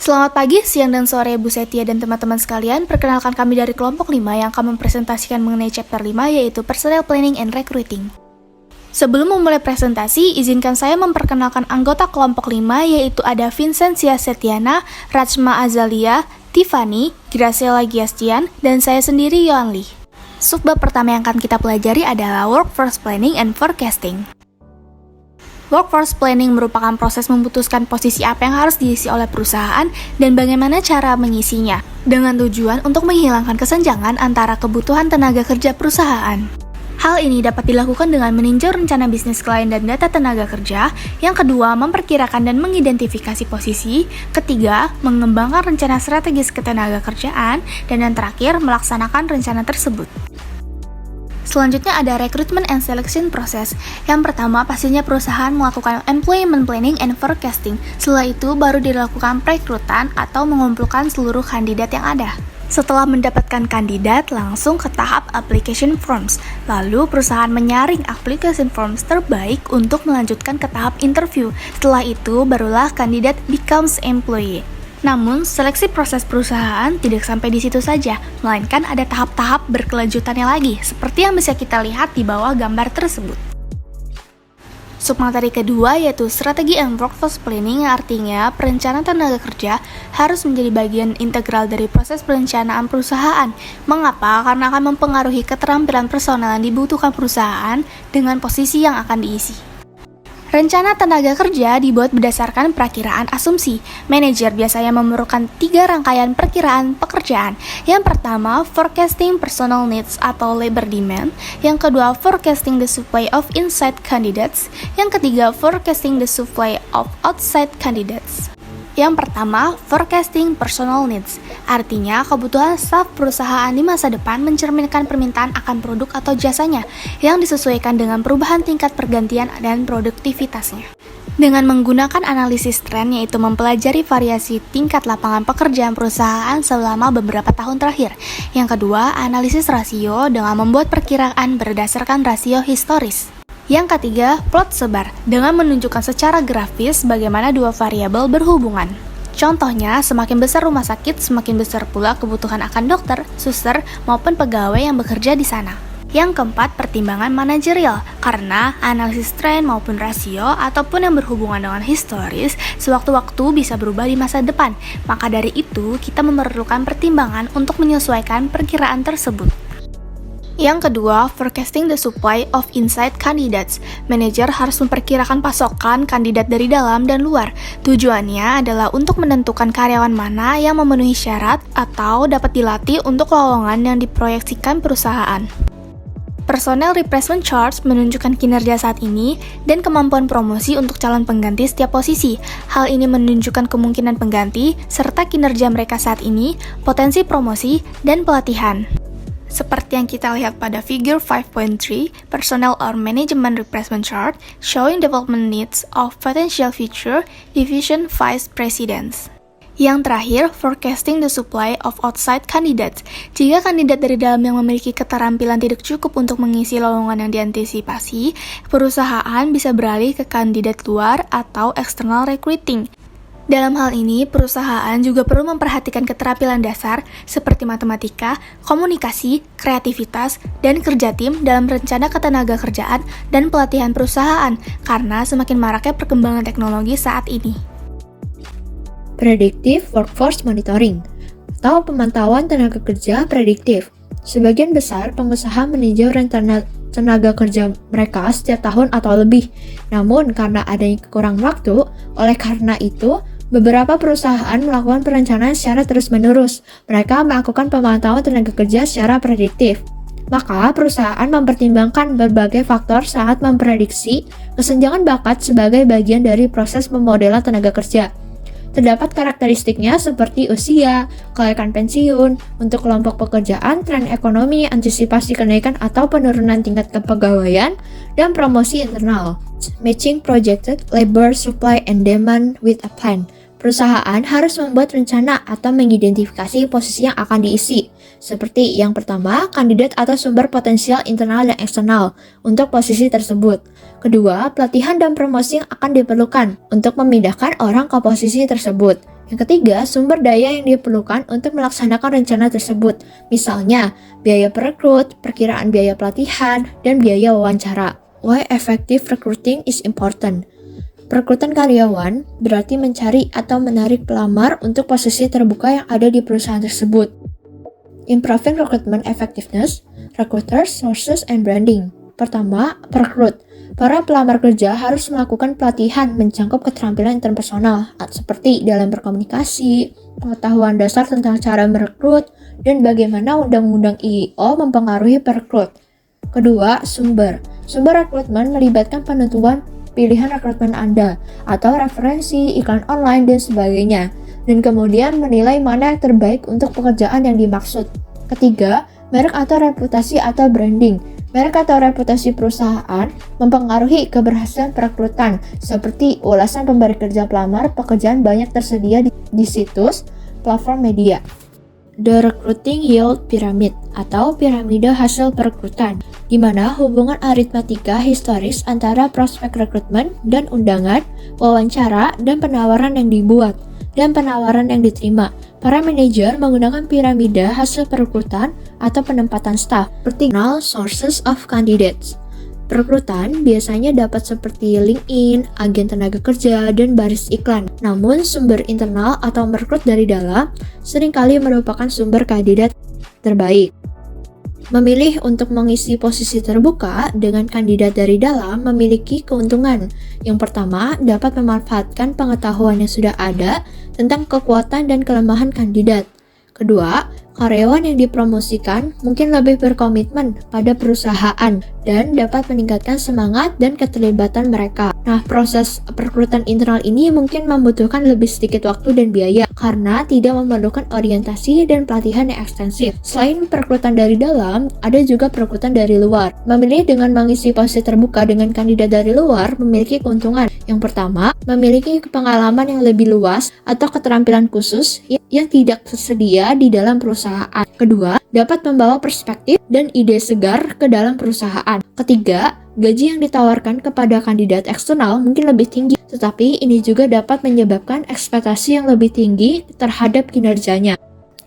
Selamat pagi, siang, dan sore Bu Setia dan teman-teman sekalian. Perkenalkan kami dari kelompok 5 yang akan mempresentasikan mengenai chapter 5 yaitu Personnel Planning and Recruiting. Sebelum memulai presentasi, izinkan saya memperkenalkan anggota kelompok 5 yaitu ada Vincentia Setiana, Rachma Azalia, Tiffany, Graciela Giastian, dan saya sendiri Yohanli. Subbab pertama yang akan kita pelajari adalah Workforce Planning and Forecasting. Workforce planning merupakan proses memutuskan posisi apa yang harus diisi oleh perusahaan dan bagaimana cara mengisinya, dengan tujuan untuk menghilangkan kesenjangan antara kebutuhan tenaga kerja perusahaan. Hal ini dapat dilakukan dengan meninjau rencana bisnis klien dan data tenaga kerja. Yang kedua, memperkirakan dan mengidentifikasi posisi. Ketiga, mengembangkan rencana strategis ketenaga kerjaan. Dan yang terakhir, melaksanakan rencana tersebut. Selanjutnya ada recruitment and selection process. Yang pertama, pastinya perusahaan melakukan employment planning and forecasting. Setelah itu, baru dilakukan perekrutan atau mengumpulkan seluruh kandidat yang ada. Setelah mendapatkan kandidat, langsung ke tahap application forms. Lalu, perusahaan menyaring application forms terbaik untuk melanjutkan ke tahap interview. Setelah itu, barulah kandidat becomes employee. Namun, seleksi proses perusahaan tidak sampai di situ saja, melainkan ada tahap-tahap berkelanjutannya lagi, seperti yang bisa kita lihat di bawah gambar tersebut. Submateri kedua yaitu strategi and workforce planning, artinya perencanaan tenaga kerja harus menjadi bagian integral dari proses perencanaan perusahaan. Mengapa? Karena akan mempengaruhi keterampilan personel yang dibutuhkan perusahaan dengan posisi yang akan diisi. Rencana tenaga kerja dibuat berdasarkan perakiraan asumsi. Manajer biasanya memerlukan 3 rangkaian perkiraan pekerjaan. Yang pertama, forecasting personal needs atau labor demand. Yang kedua, forecasting the supply of inside candidates. Yang ketiga, forecasting the supply of outside candidates. Yang pertama, forecasting personal needs. Artinya, kebutuhan staf perusahaan di masa depan mencerminkan permintaan akan produk atau jasanya yang disesuaikan dengan perubahan tingkat pergantian dan produktivitasnya. Dengan menggunakan analisis tren, yaitu mempelajari variasi tingkat lapangan pekerjaan perusahaan selama beberapa tahun terakhir. Yang kedua, analisis rasio dengan membuat perkiraan berdasarkan rasio historis. Yang ketiga, plot sebar, dengan menunjukkan secara grafis bagaimana dua variabel berhubungan. Contohnya, semakin besar rumah sakit, semakin besar pula kebutuhan akan dokter, suster, maupun pegawai yang bekerja di sana. Yang keempat, pertimbangan manajerial, karena analisis tren maupun rasio ataupun yang berhubungan dengan historis sewaktu-waktu bisa berubah di masa depan. Maka dari itu, kita memerlukan pertimbangan untuk menyesuaikan perkiraan tersebut. Yang kedua, forecasting the supply of inside candidates. Manajer harus memperkirakan pasokan kandidat dari dalam dan luar. Tujuannya adalah untuk menentukan karyawan mana yang memenuhi syarat atau dapat dilatih untuk lowongan yang diproyeksikan perusahaan. Personnel replacement charts menunjukkan kinerja saat ini dan kemampuan promosi untuk calon pengganti setiap posisi. Hal ini menunjukkan kemungkinan pengganti serta kinerja mereka saat ini, potensi promosi, dan pelatihan. Seperti yang kita lihat pada figure 5.3, Personnel or Management Replacement Chart, showing development needs of potential future division vice presidents. Yang terakhir, forecasting the supply of outside candidates. Jika kandidat dari dalam yang memiliki keterampilan tidak cukup untuk mengisi lowongan yang diantisipasi, perusahaan bisa beralih ke kandidat luar atau external recruiting. Dalam hal ini, perusahaan juga perlu memperhatikan keterampilan dasar seperti matematika, komunikasi, kreativitas, dan kerja tim dalam rencana ketenaga kerjaan dan pelatihan perusahaan, karena semakin maraknya perkembangan teknologi saat ini. Predictive Workforce Monitoring atau pemantauan tenaga kerja prediktif. Sebagian besar pengusaha meninjau rencana tenaga kerja mereka setiap tahun atau lebih. Namun, karena adanya kekurangan waktu, oleh karena itu, beberapa perusahaan melakukan perencanaan secara terus-menerus. Mereka melakukan pemantauan tenaga kerja secara prediktif. Maka, perusahaan mempertimbangkan berbagai faktor saat memprediksi kesenjangan bakat sebagai bagian dari proses pemodelan tenaga kerja. Terdapat karakteristiknya seperti usia, kelayakan pensiun, untuk kelompok pekerjaan, tren ekonomi, antisipasi kenaikan atau penurunan tingkat kepegawaian, dan promosi internal. Matching projected labor supply and demand with a plan. Perusahaan harus membuat rencana atau mengidentifikasi posisi yang akan diisi. Seperti yang pertama, kandidat atau sumber potensial internal dan eksternal untuk posisi tersebut. Kedua, pelatihan dan promosi yang akan diperlukan untuk memindahkan orang ke posisi tersebut. Yang ketiga, sumber daya yang diperlukan untuk melaksanakan rencana tersebut. Misalnya, biaya perekrut, perkiraan biaya pelatihan, dan biaya wawancara. Why effective recruiting is important? Perekrutan karyawan berarti mencari atau menarik pelamar untuk posisi terbuka yang ada di perusahaan tersebut. Improving recruitment effectiveness, recruiters, sources, and branding. Pertama, perekrut. Para pelamar kerja harus melakukan pelatihan mencakup keterampilan interpersonal, seperti dalam berkomunikasi, pengetahuan dasar tentang cara merekrut, dan bagaimana undang-undang IEO mempengaruhi perekrut. Kedua, sumber. Sumber rekrutmen melibatkan penentuan pilihan rekrutmen Anda, atau referensi, iklan online, dan sebagainya, dan kemudian menilai mana yang terbaik untuk pekerjaan yang dimaksud. Ketiga, merek atau reputasi atau branding. Merek atau reputasi perusahaan mempengaruhi keberhasilan perekrutan, seperti ulasan pemberi kerja pelamar, pekerjaan banyak tersedia di situs, platform media. The Recruiting Yield Pyramid atau piramida hasil perekrutan, di mana hubungan aritmatika historis antara prospek rekrutmen dan undangan, wawancara, dan penawaran yang dibuat, dan penawaran yang diterima. Para manajer menggunakan piramida hasil perekrutan atau penempatan staf, seperti sources of candidates. Perekrutan biasanya dapat seperti LinkedIn, agen tenaga kerja, dan baris iklan. Namun, sumber internal atau merekrut dari dalam seringkali merupakan sumber kandidat terbaik. Memilih untuk mengisi posisi terbuka dengan kandidat dari dalam memiliki keuntungan. Yang pertama, dapat memanfaatkan pengetahuan yang sudah ada tentang kekuatan dan kelemahan kandidat. Kedua, karyawan yang dipromosikan mungkin lebih berkomitmen pada perusahaan dan dapat meningkatkan semangat dan keterlibatan mereka. Nah, proses perekrutan internal ini mungkin membutuhkan lebih sedikit waktu dan biaya karena tidak memerlukan orientasi dan pelatihan yang ekstensif. Selain perekrutan dari dalam, ada juga perekrutan dari luar. Memilih dengan mengisi posisi terbuka dengan kandidat dari luar memiliki keuntungan. Yang pertama, memiliki pengalaman yang lebih luas atau keterampilan khusus yang tidak tersedia di dalam perusahaan. Kedua, dapat membawa perspektif dan ide segar ke dalam perusahaan. Ketiga, gaji yang ditawarkan kepada kandidat eksternal mungkin lebih tinggi, tetapi ini juga dapat menyebabkan ekspektasi yang lebih tinggi terhadap kinerjanya.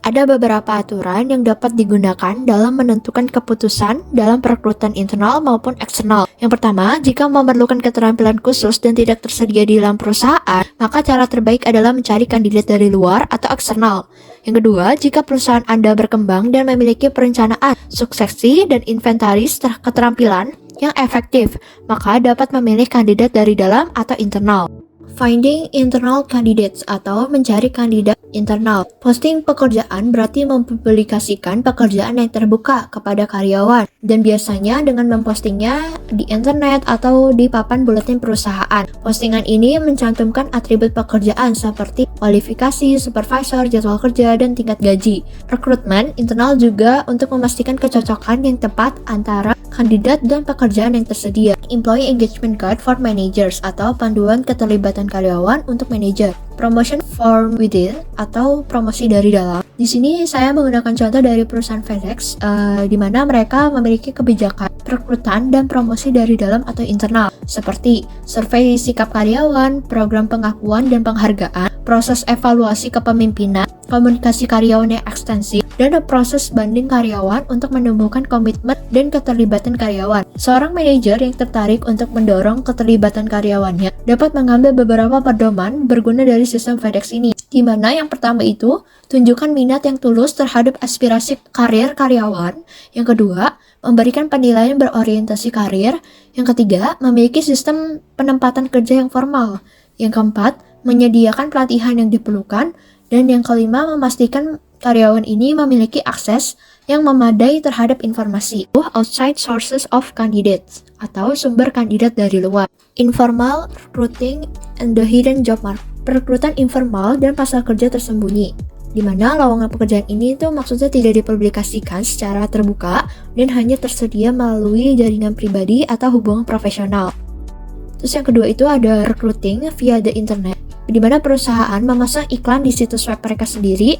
Ada beberapa aturan yang dapat digunakan dalam menentukan keputusan dalam perekrutan internal maupun eksternal. Yang pertama, jika memerlukan keterampilan khusus dan tidak tersedia di dalam perusahaan, maka cara terbaik adalah mencari kandidat dari luar atau eksternal. Yang kedua, jika perusahaan Anda berkembang dan memiliki perencanaan, suksesi, dan inventaris keterampilan yang efektif, maka dapat memilih kandidat dari dalam atau internal. Finding internal candidates atau mencari kandidat internal. Posting pekerjaan berarti mempublikasikan pekerjaan yang terbuka kepada karyawan dan biasanya dengan mempostingnya di internet atau di papan buletin perusahaan. Postingan ini mencantumkan atribut pekerjaan seperti kualifikasi, supervisor, jadwal kerja, dan tingkat gaji. Rekrutmen internal juga untuk memastikan kecocokan yang tepat antara kandidat dan pekerjaan yang tersedia. Employee Engagement Guide for Managers atau panduan keterlibatan karyawan untuk manajer. Promotion from within atau promosi dari dalam. Di sini saya menggunakan contoh dari perusahaan FedEx, di mana mereka memiliki kebijakan perekrutan dan promosi dari dalam atau internal, seperti survei sikap karyawan, program pengakuan dan penghargaan, proses evaluasi kepemimpinan, komunikasi karyawan yang ekstensif, dan proses banding karyawan untuk menumbuhkan komitmen dan keterlibatan karyawan. Seorang manajer yang tertarik untuk mendorong keterlibatan karyawannya dapat mengambil beberapa pedoman berguna dari sistem FedEx ini, di mana yang pertama itu, tunjukkan minat yang tulus terhadap aspirasi karir karyawan. Yang kedua, memberikan penilaian berorientasi karir. Yang ketiga, memiliki sistem penempatan kerja yang formal. Yang keempat, menyediakan pelatihan yang diperlukan. Dan yang kelima, memastikan karyawan ini memiliki akses yang memadai terhadap informasi. Outside sources of candidates atau sumber kandidat dari luar. Informal recruiting and the hidden job market. Perekrutan informal dan pasar kerja tersembunyi, di mana lowongan pekerjaan ini tuh maksudnya tidak dipublikasikan secara terbuka dan hanya tersedia melalui jaringan pribadi atau hubungan profesional. Terus yang kedua itu ada recruiting via the internet, di mana perusahaan memasang iklan di situs web mereka sendiri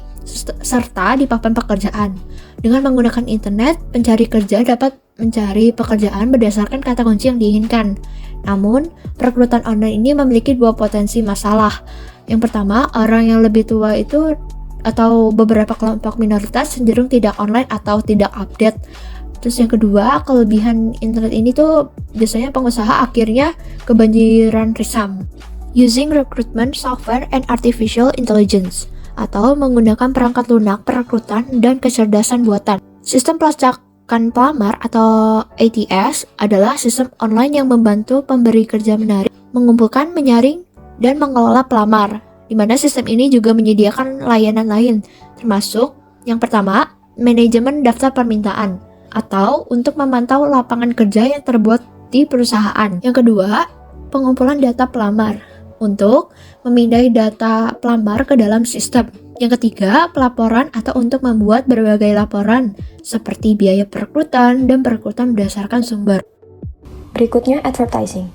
serta di papan pekerjaan. Dengan menggunakan internet, pencari kerja dapat mencari pekerjaan berdasarkan kata kunci yang diinginkan. Namun, perekrutan online ini memiliki dua potensi masalah. Yang pertama, orang yang lebih tua itu atau beberapa kelompok minoritas cenderung tidak online atau tidak update. Terus yang kedua, kelebihan internet ini tuh biasanya pengusaha akhirnya kebanjiran resume. Using recruitment software and artificial intelligence, atau menggunakan perangkat lunak perekrutan dan kecerdasan buatan. Sistem pelacakan pelamar atau ATS adalah sistem online yang membantu pemberi kerja menarik, mengumpulkan, menyaring, dan mengelola pelamar, di mana sistem ini juga menyediakan layanan lain, termasuk yang pertama, manajemen daftar permintaan, atau untuk memantau lapangan kerja yang terbuat di perusahaan. Yang kedua, pengumpulan data pelamar, untuk memindai data pelamar ke dalam sistem. Yang ketiga, pelaporan atau untuk membuat berbagai laporan, seperti biaya perekrutan dan perekrutan berdasarkan sumber. Berikutnya, advertising.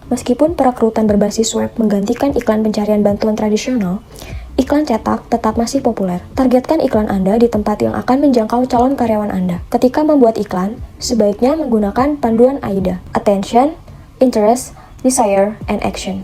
Meskipun perekrutan berbasis web menggantikan iklan pencarian bantuan tradisional, iklan cetak tetap masih populer. Targetkan iklan Anda di tempat yang akan menjangkau calon karyawan Anda. Ketika membuat iklan, sebaiknya menggunakan panduan AIDA, Attention, Interest, Desire, and Action,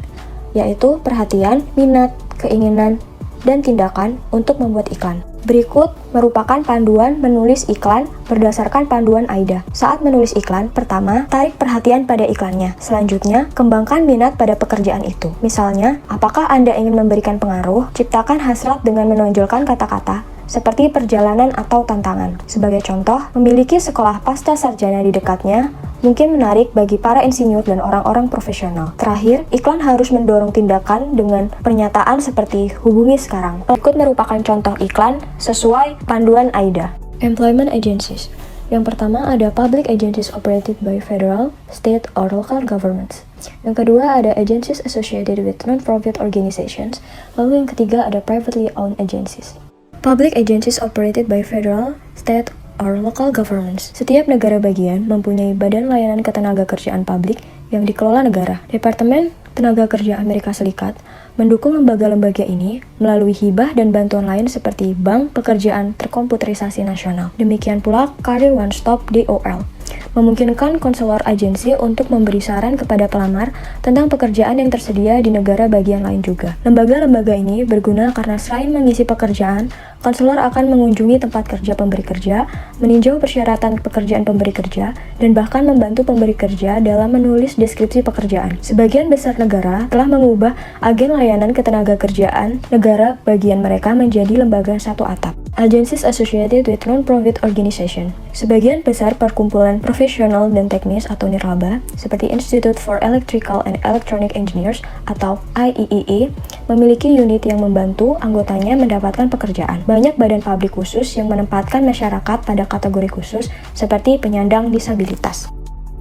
yaitu perhatian, minat, keinginan, dan tindakan untuk membuat iklan. Berikut merupakan panduan menulis iklan berdasarkan panduan AIDA. Saat menulis iklan, pertama, tarik perhatian pada iklannya. Selanjutnya, kembangkan minat pada pekerjaan itu. Misalnya, apakah Anda ingin memberikan pengaruh? Ciptakan hasrat dengan menonjolkan kata-kata seperti perjalanan atau tantangan. Sebagai contoh, memiliki sekolah pasca sarjana di dekatnya mungkin menarik bagi para insinyur dan orang-orang profesional. Terakhir, iklan harus mendorong tindakan dengan pernyataan seperti hubungi sekarang. Berikut merupakan contoh iklan sesuai panduan AIDA. Employment agencies. Yang pertama ada public agencies operated by federal, state, or local governments. Yang kedua ada agencies associated with non-profit organizations. Lalu yang ketiga ada privately owned agencies. Public agencies operated by federal, state, or local governments. Setiap negara bagian mempunyai badan layanan ketenagakerjaan publik yang dikelola negara. Departemen Tenaga Kerja Amerika Serikat mendukung lembaga-lembaga ini melalui hibah dan bantuan lain seperti Bank Pekerjaan Terkomputerisasi Nasional. Demikian pula Career One Stop DOL memungkinkan konselor agensi untuk memberi saran kepada pelamar tentang pekerjaan yang tersedia di negara bagian lain juga. Lembaga-lembaga ini berguna karena selain mengisi pekerjaan, konselor akan mengunjungi tempat kerja pemberi kerja, meninjau persyaratan pekerjaan pemberi kerja, dan bahkan membantu pemberi kerja dalam menulis deskripsi pekerjaan. Sebagian besar negara telah mengubah agen layanan ketenagakerjaan negara bagian mereka menjadi lembaga satu atap. Agencies associated with non-profit organization. Sebagian besar perkumpulan profesional dan teknis atau nirlaba, seperti Institute for Electrical and Electronic Engineers atau IEEE, memiliki unit yang membantu anggotanya mendapatkan pekerjaan. Banyak badan publik khusus yang menempatkan masyarakat pada kategori khusus, seperti penyandang disabilitas.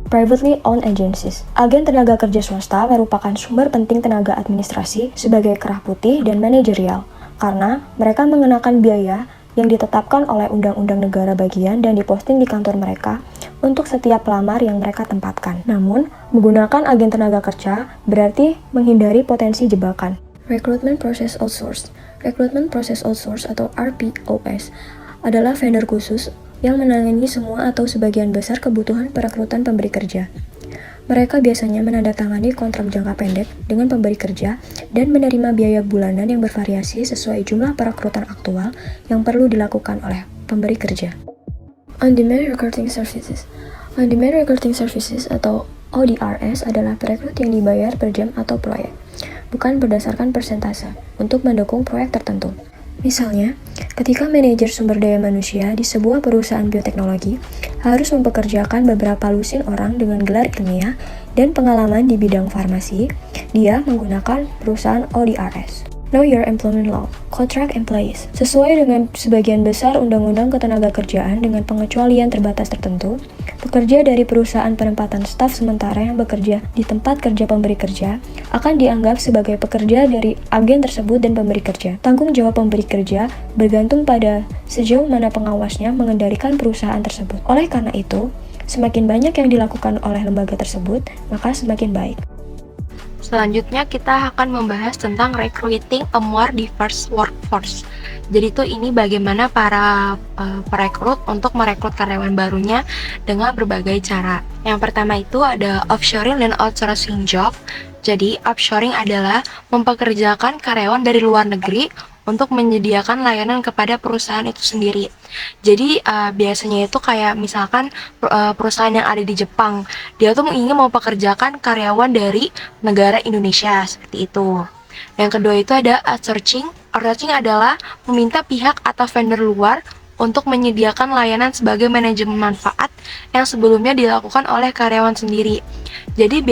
Privately owned agencies. Agen tenaga kerja swasta merupakan sumber penting tenaga administrasi sebagai kerah putih dan manajerial, karena mereka mengenakan biaya yang ditetapkan oleh undang-undang negara bagian dan diposting di kantor mereka untuk setiap pelamar yang mereka tempatkan. Namun, menggunakan agen tenaga kerja berarti menghindari potensi jebakan. Recruitment Process Outsourced. Recruitment Process Outsourced atau RPOS adalah vendor khusus yang menangani semua atau sebagian besar kebutuhan perekrutan pemberi kerja. Mereka biasanya menandatangani kontrak jangka pendek dengan pemberi kerja dan menerima biaya bulanan yang bervariasi sesuai jumlah perekrutan aktual yang perlu dilakukan oleh pemberi kerja. On-Demand Recruiting Services. On-Demand Recruiting Services atau ODRS adalah perekrut yang dibayar per jam atau proyek, bukan berdasarkan persentase, untuk mendukung proyek tertentu. Misalnya, ketika manajer sumber daya manusia di sebuah perusahaan bioteknologi harus mempekerjakan beberapa lusin orang dengan gelar ilmiah dan pengalaman di bidang farmasi, dia menggunakan perusahaan ODRS. Know Your Employment Law, Contract Employees. Sesuai dengan sebagian besar undang-undang ketenagakerjaan dengan pengecualian terbatas tertentu, pekerja dari perusahaan penempatan staf sementara yang bekerja di tempat kerja pemberi kerja akan dianggap sebagai pekerja dari agen tersebut dan pemberi kerja. Tanggung jawab pemberi kerja bergantung pada sejauh mana pengawasnya mengendalikan perusahaan tersebut. Oleh karena itu, semakin banyak yang dilakukan oleh lembaga tersebut, maka semakin baik. Selanjutnya kita akan membahas tentang recruiting a more diverse workforce. Jadi tuh ini bagaimana para perekrut untuk merekrut karyawan barunya dengan berbagai cara. Yang pertama itu ada offshoring dan outsourcing job. Jadi offshoring adalah mempekerjakan karyawan dari luar negeri untuk menyediakan layanan kepada perusahaan itu sendiri. Jadi biasanya itu kayak misalkan perusahaan yang ada di Jepang, dia tuh ingin mempekerjakan karyawan dari negara Indonesia seperti itu. Yang kedua itu ada outsourcing. Outsourcing adalah meminta pihak atau vendor luar untuk menyediakan layanan sebagai manajemen manfaat yang sebelumnya dilakukan oleh karyawan sendiri. Jadi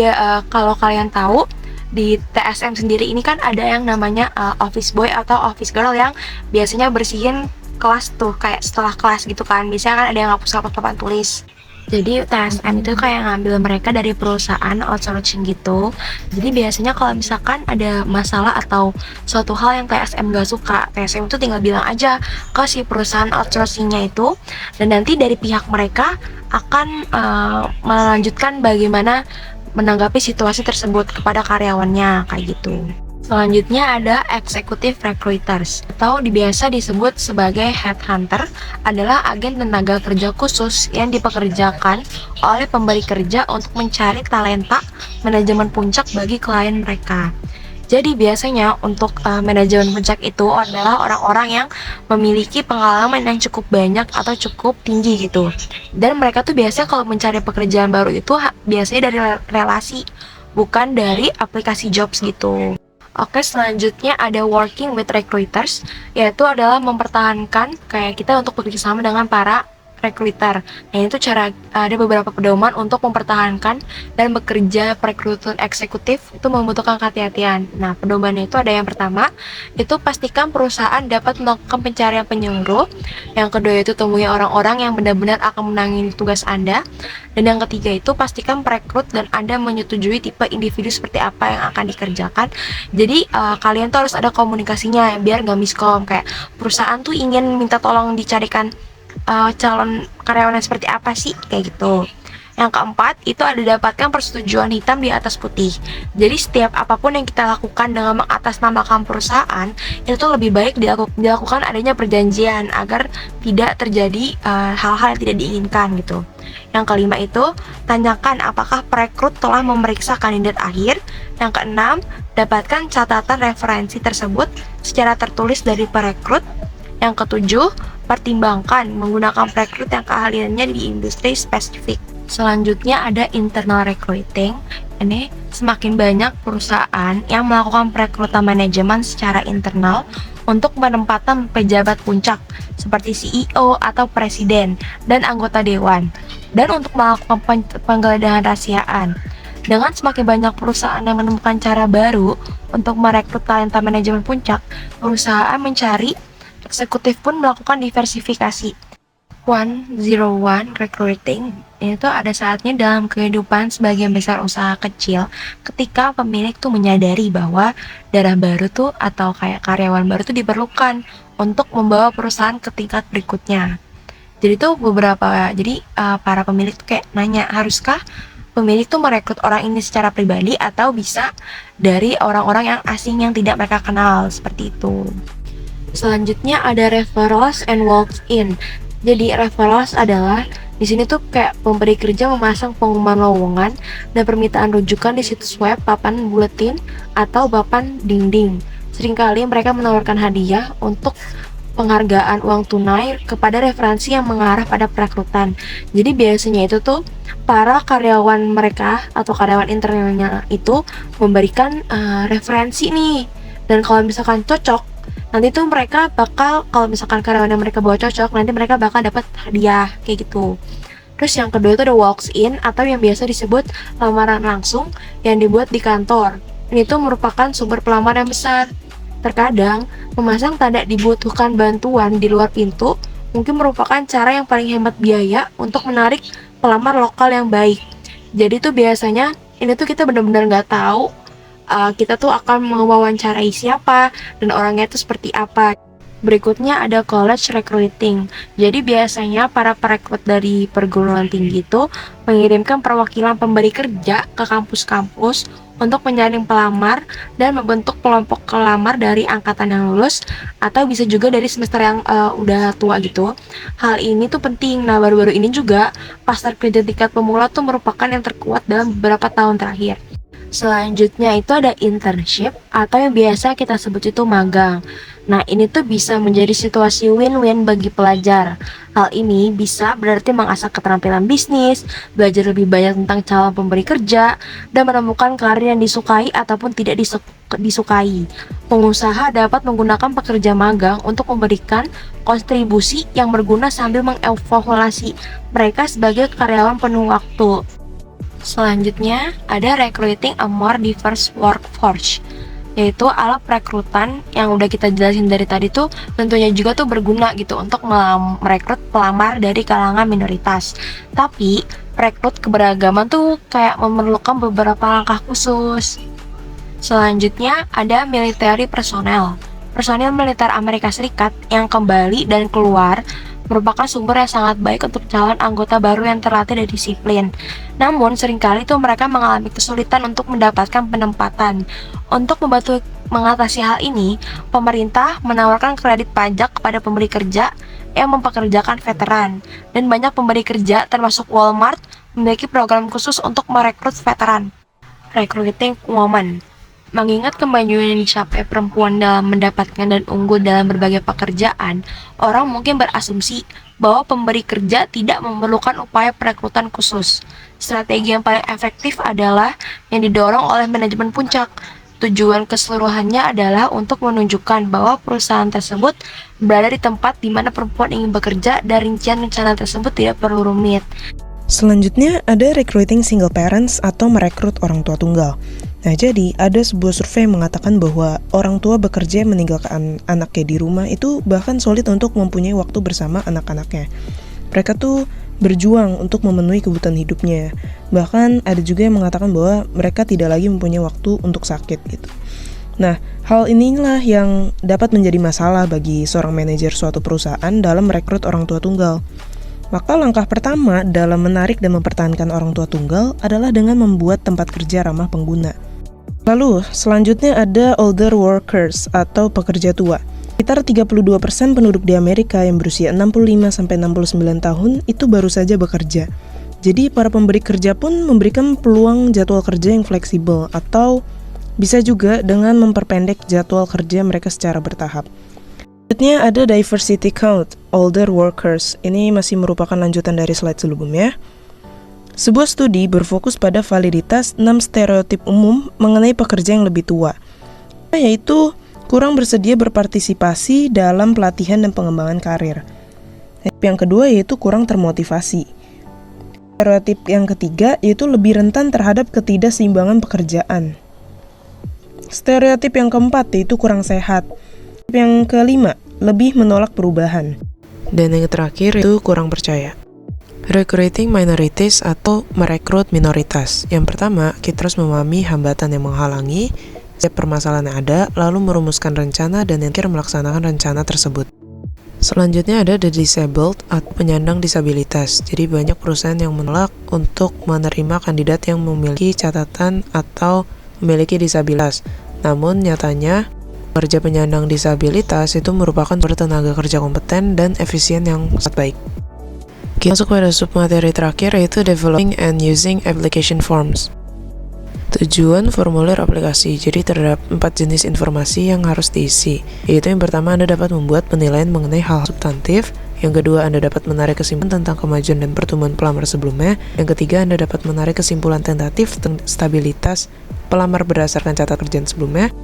kalau kalian tahu, di TSM sendiri ini kan ada yang namanya office boy atau office girl yang biasanya bersihin kelas tuh, kayak setelah kelas gitu kan. Biasanya kan ada yang ngapus-ngapus papan tulis. Jadi TSM itu kayak ngambil mereka dari perusahaan outsourcing gitu. Jadi biasanya kalau misalkan ada masalah atau suatu hal yang TSM gak suka, TSM itu tinggal bilang aja ke si perusahaan outsourcingnya itu, dan nanti dari pihak mereka akan melanjutkan bagaimana menanggapi situasi tersebut kepada karyawannya, kayak gitu. Selanjutnya ada executive recruiters, atau biasa disebut sebagai headhunter, adalah agen tenaga kerja khusus yang dipekerjakan oleh pemberi kerja untuk mencari talenta manajemen puncak bagi klien mereka. Jadi biasanya untuk manajemen puncak itu adalah orang-orang yang memiliki pengalaman yang cukup banyak atau cukup tinggi gitu. Dan mereka tuh biasanya kalau mencari pekerjaan baru itu biasanya dari relasi, bukan dari aplikasi jobs gitu. Oke, selanjutnya ada working with recruiters, yaitu adalah mempertahankan kayak kita untuk bekerjasama dengan para recruiter. Nah, itu ada beberapa pedoman untuk mempertahankan dan bekerja perekrutan eksekutif itu membutuhkan kehati-hatian. Nah, pedomannya itu ada yang pertama, itu pastikan perusahaan dapat melakukan pencarian penyuluh. Yang kedua itu temui orang-orang yang benar-benar akan menangani tugas Anda. Dan yang ketiga itu pastikan perekrut dan Anda menyetujui tipe individu seperti apa yang akan dikerjakan. Jadi kalian tuh harus ada komunikasinya biar nggak miskom, kayak perusahaan tuh ingin minta tolong dicarikan calon karyawan yang seperti apa sih, kayak gitu. Yang keempat itu ada dapatkan persetujuan hitam di atas putih. Jadi setiap apapun yang kita lakukan dengan mengatasnamakan perusahaan, itu lebih baik dilakukan adanya perjanjian agar tidak terjadi hal-hal yang tidak diinginkan gitu. Yang kelima itu tanyakan apakah perekrut telah memeriksa kandidat akhir. Yang keenam, dapatkan catatan referensi tersebut secara tertulis dari perekrut. Yang ketujuh, pertimbangkan menggunakan perekrut yang keahliannya di industri spesifik. Selanjutnya ada internal recruiting. Ini semakin banyak perusahaan yang melakukan perekrutan manajemen secara internal untuk penempatan pejabat puncak seperti CEO atau presiden dan anggota dewan, dan untuk melakukan penggeledahan rahasiaan. Dengan semakin banyak perusahaan yang menemukan cara baru untuk merekrut talenta manajemen puncak, perusahaan mencari eksekutif pun melakukan diversifikasi. 101 recruiting itu ada saatnya dalam kehidupan sebagian besar usaha kecil ketika pemilik tuh menyadari bahwa darah baru tuh atau kayak karyawan baru tuh diperlukan untuk membawa perusahaan ke tingkat berikutnya. Jadi tuh para pemilik tuh kayak nanya, haruskah pemilik tuh merekrut orang ini secara pribadi atau bisa dari orang-orang yang asing yang tidak mereka kenal, seperti itu. Selanjutnya ada referrals and walk-in. Jadi referrals adalah di sini tuh kayak pemberi kerja memasang pengumuman lowongan dan permintaan rujukan di situs web, papan buletin, atau papan dinding. Seringkali mereka menawarkan hadiah untuk penghargaan uang tunai kepada referensi yang mengarah pada perekrutan. Jadi biasanya itu tuh para karyawan mereka atau karyawan internalnya itu memberikan referensi nih. Dan kalau misalkan cocok, nanti tuh mereka bakal, kalau misalkan karyawan yang mereka bawa cocok, nanti mereka bakal dapat hadiah kayak gitu. Terus yang kedua itu ada walks-in atau yang biasa disebut lamaran langsung yang dibuat di kantor. Ini tuh merupakan sumber pelamar yang besar. Terkadang memasang tanda dibutuhkan bantuan di luar pintu mungkin merupakan cara yang paling hemat biaya untuk menarik pelamar lokal yang baik. Jadi tuh biasanya ini tuh kita benar-benar nggak tahu kita tuh akan mewawancarai siapa dan orangnya itu seperti apa. Berikutnya ada college recruiting. Jadi biasanya para perekrut dari perguruan tinggi itu mengirimkan perwakilan pemberi kerja ke kampus-kampus untuk menyaring pelamar dan membentuk kelompok pelamar dari angkatan yang lulus atau bisa juga dari semester yang udah tua gitu. Hal ini tuh penting. Nah, baru-baru ini juga pasar kerja tingkat pemula tuh merupakan yang terkuat dalam beberapa tahun terakhir. Selanjutnya itu ada internship atau yang biasa kita sebut itu magang. Nah, ini tuh bisa menjadi situasi win-win bagi pelajar. Hal ini bisa berarti mengasah keterampilan bisnis, belajar lebih banyak tentang calon pemberi kerja, dan menemukan karir yang disukai ataupun tidak disukai. Pengusaha dapat menggunakan pekerja magang untuk memberikan kontribusi yang berguna sambil mengevaluasi mereka sebagai karyawan penuh waktu. Selanjutnya ada recruiting a more diverse workforce, yaitu alat perekrutan yang udah kita jelasin dari tadi tuh tentunya juga tuh berguna gitu untuk merekrut pelamar dari kalangan minoritas. Tapi rekrut keberagaman tuh kayak memerlukan beberapa langkah khusus. Selanjutnya ada military personnel. Personil militer Amerika Serikat yang kembali dan keluar merupakan sumber yang sangat baik untuk calon anggota baru yang terlatih dan disiplin. Namun, seringkali itu mereka mengalami kesulitan untuk mendapatkan penempatan. Untuk membantu mengatasi hal ini, pemerintah menawarkan kredit pajak kepada pemberi kerja yang mempekerjakan veteran. Dan banyak pemberi kerja, termasuk Walmart, memiliki program khusus untuk merekrut veteran. Recruiting woman. Mengingat kemajuan yang dicapai perempuan dalam mendapatkan dan unggul dalam berbagai pekerjaan, orang mungkin berasumsi bahwa pemberi kerja tidak memerlukan upaya perekrutan khusus. Strategi yang paling efektif adalah yang didorong oleh manajemen puncak. Tujuan keseluruhannya adalah untuk menunjukkan bahwa perusahaan tersebut berada di tempat di mana perempuan ingin bekerja dan rincian rencana tersebut tidak perlu rumit. Selanjutnya ada recruiting single parents atau merekrut orang tua tunggal. Nah, jadi ada sebuah survei yang mengatakan bahwa orang tua bekerja meninggalkan anaknya di rumah itu bahkan sulit untuk mempunyai waktu bersama anak-anaknya. Mereka tuh berjuang untuk memenuhi kebutuhan hidupnya. Bahkan ada juga yang mengatakan bahwa mereka tidak lagi mempunyai waktu untuk sakit gitu. Nah, hal inilah yang dapat menjadi masalah bagi seorang manajer suatu perusahaan dalam merekrut orang tua tunggal. Maka langkah pertama dalam menarik dan mempertahankan orang tua tunggal adalah dengan membuat tempat kerja ramah pengguna. Lalu, selanjutnya ada older workers atau pekerja tua. Sekitar 32% penduduk di Amerika yang berusia 65-69 tahun itu baru saja bekerja. Jadi, para pemberi kerja pun memberikan peluang jadwal kerja yang fleksibel atau bisa juga dengan memperpendek jadwal kerja mereka secara bertahap. Selanjutnya ada diversity count, older workers. Ini masih merupakan lanjutan dari slide sebelumnya. Sebuah studi berfokus pada validitas 6 stereotip umum mengenai pekerja yang lebih tua, yaitu kurang bersedia berpartisipasi dalam pelatihan dan pengembangan karir. Yang kedua yaitu kurang termotivasi. Stereotip yang ketiga yaitu lebih rentan terhadap ketidakseimbangan pekerjaan. Stereotip yang keempat yaitu kurang sehat. Yang kelima, lebih menolak perubahan. Dan yang terakhir itu kurang percaya. Recruiting minorities atau merekrut minoritas. Yang pertama, kita harus memahami hambatan yang menghalangi setiap permasalahan yang ada, lalu merumuskan rencana dan yang terakhir melaksanakan rencana tersebut. Selanjutnya ada the disabled atau penyandang disabilitas. Jadi banyak perusahaan yang menolak untuk menerima kandidat yang memiliki catatan atau memiliki disabilitas. Namun nyatanya, pekerja penyandang disabilitas itu merupakan tenaga kerja kompeten dan efisien yang sangat baik. Kita masuk pada submateri terakhir yaitu developing and using application forms. Tujuan formulir aplikasi, jadi terdapat 4 jenis informasi yang harus diisi. Yaitu yang pertama, Anda dapat membuat penilaian mengenai hal substantif. Yang kedua, Anda dapat menarik kesimpulan tentang kemajuan dan pertumbuhan pelamar sebelumnya. Yang ketiga, Anda dapat menarik kesimpulan tentatif tentang stabilitas pelamar berdasarkan catatan kerjaan sebelumnya.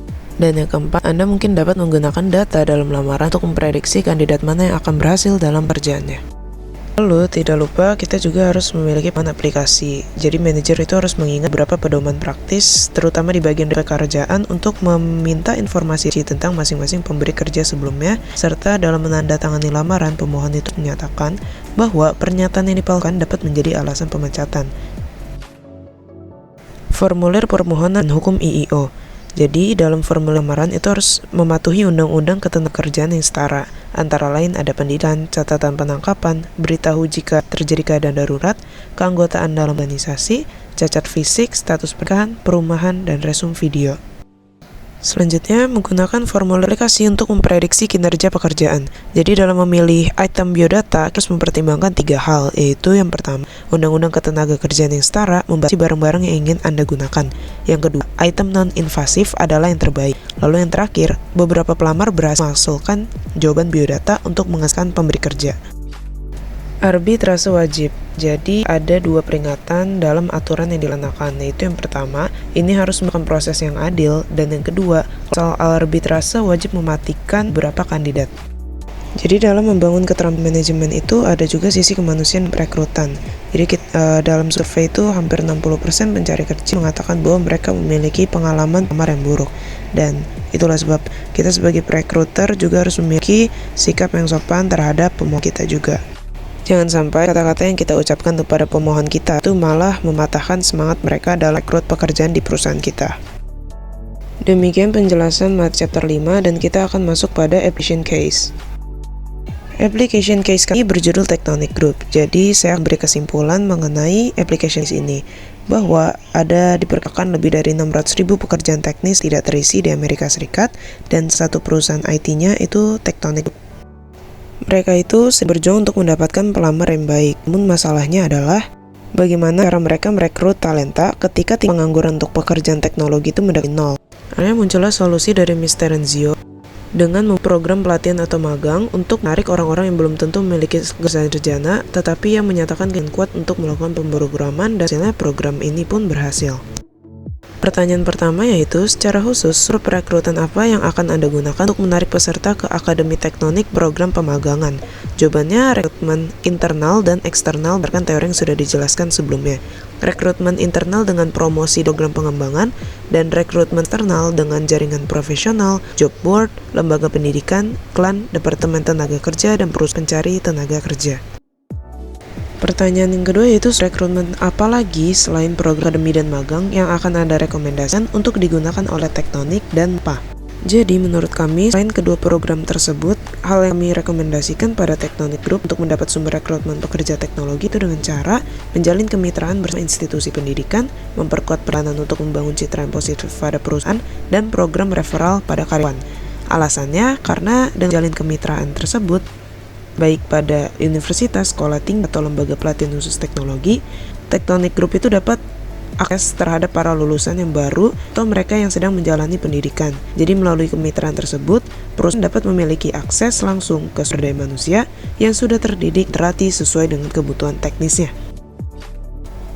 Dan yang keempat, Anda mungkin dapat menggunakan data dalam lamaran untuk memprediksi kandidat mana yang akan berhasil dalam pekerjaannya. Lalu, tidak lupa kita juga harus memiliki pedoman aplikasi. Jadi, manajer itu harus mengingat beberapa pedoman praktis, terutama di bagian pekerjaan untuk meminta informasi tentang masing-masing pemberi kerja sebelumnya, serta dalam menandatangani lamaran, pemohon itu menyatakan bahwa pernyataan yang dipalsukan dapat menjadi alasan pemecatan. Formulir permohonan hukum IIO. Jadi, dalam formulir lamaran itu harus mematuhi undang-undang ketenagakerjaan yang setara. Antara lain ada pendidikan, catatan penangkapan, beritahu jika terjadi keadaan darurat, keanggotaan dalam organisasi, cacat fisik, status pernikahan, perumahan, dan resume video. Selanjutnya, menggunakan formulir aplikasi untuk memprediksi kinerja pekerjaan. Jadi dalam memilih item biodata, kita harus mempertimbangkan 3 hal, yaitu yang pertama, undang-undang ketenagakerjaan yang setara, membatasi barang-barang yang ingin Anda gunakan. Yang kedua, item non-invasif adalah yang terbaik. Lalu yang terakhir, beberapa pelamar berhasil menghasilkan jawaban biodata untuk menghasilkan pemberi kerja. Arbitrase wajib. Jadi ada 2 peringatan dalam aturan yang dilaksanakan, yaitu yang pertama, ini harus melakukan proses yang adil, dan yang kedua, soal arbitrase wajib mematikan beberapa kandidat. Jadi dalam membangun keterampilan manajemen itu ada juga sisi kemanusiaan perekrutan. Jadi dalam survei itu hampir 60% pencari kerja mengatakan bahwa mereka memiliki pengalaman pelamar yang buruk. Dan itulah sebab kita sebagai perekruter juga harus memiliki sikap yang sopan terhadap pemohon kita juga. Jangan sampai kata-kata yang kita ucapkan kepada pemohon kita itu malah mematahkan semangat mereka dalam rekrut pekerjaan di perusahaan kita. Demikian penjelasan materi chapter 5 dan kita akan masuk pada application case. Application case kami berjudul Tectonic Group. Jadi saya akan beri kesimpulan mengenai application case ini bahwa diperkirakan lebih dari 600.000 pekerjaan teknis tidak terisi di Amerika Serikat dan satu perusahaan IT-nya itu Tectonic Group. Mereka itu berjuang untuk mendapatkan pelamar yang baik. Namun masalahnya adalah bagaimana cara mereka merekrut talenta ketika tingkat pengangguran untuk pekerjaan teknologi itu mendekati nol. Akhirnya muncullah solusi dari Mr. Renzio dengan memprogram pelatihan atau magang untuk menarik orang-orang yang belum tentu memiliki sarjana tetapi yang menyatakan keinginan kuat untuk melakukan pemrograman, dan hasilnya program ini pun berhasil. Pertanyaan pertama yaitu, secara khusus, perekrutan apa yang akan Anda gunakan untuk menarik peserta ke Akademi Tektonik program pemagangan? Jawabannya, rekrutmen internal dan eksternal berdasarkan teori yang sudah dijelaskan sebelumnya. Rekrutmen internal dengan promosi program pengembangan, dan rekrutmen eksternal dengan jaringan profesional, job board, lembaga pendidikan, iklan, departemen tenaga kerja, dan perusahaan pencari tenaga kerja. Pertanyaan yang kedua yaitu rekrutmen apa lagi selain program akademi dan magang yang akan Anda rekomendasikan untuk digunakan oleh Tectonic dan apa? Jadi menurut kami, selain kedua program tersebut, hal yang kami rekomendasikan pada Tectonic Group untuk mendapat sumber rekrutmen pekerja teknologi itu dengan cara menjalin kemitraan bersama institusi pendidikan, memperkuat peranan untuk membangun citra yang positif pada perusahaan, dan program referral pada karyawan. Alasannya karena dengan jalin kemitraan tersebut, baik pada universitas, sekolah tinggi, atau lembaga pelatihan khusus teknologi, Tectonic Group itu dapat akses terhadap para lulusan yang baru atau mereka yang sedang menjalani pendidikan. Jadi melalui kemitraan tersebut, perusahaan dapat memiliki akses langsung ke sumber daya manusia yang sudah terdidik terlatih sesuai dengan kebutuhan teknisnya.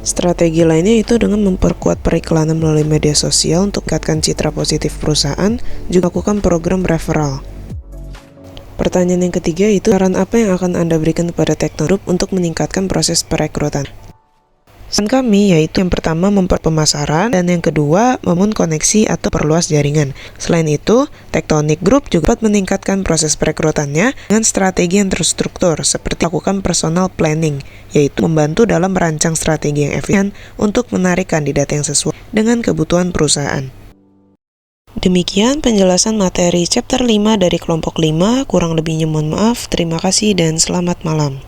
Strategi lainnya itu dengan memperkuat periklanan melalui media sosial untuk meningkatkan citra positif perusahaan, juga melakukan program referral. Pertanyaan yang ketiga itu, saran apa yang akan Anda berikan kepada Tectonic Group untuk meningkatkan proses perekrutan? Saran kami yaitu yang pertama memperluas pemasaran, dan yang kedua membangun koneksi atau perluas jaringan. Selain itu, Tectonic Group juga dapat meningkatkan proses perekrutannya dengan strategi yang terstruktur seperti melakukan personal planning, yaitu membantu dalam merancang strategi yang efisien untuk menarik kandidat yang sesuai dengan kebutuhan perusahaan. Demikian penjelasan materi chapter 5 dari kelompok 5, kurang lebihnya mohon maaf, terima kasih dan selamat malam.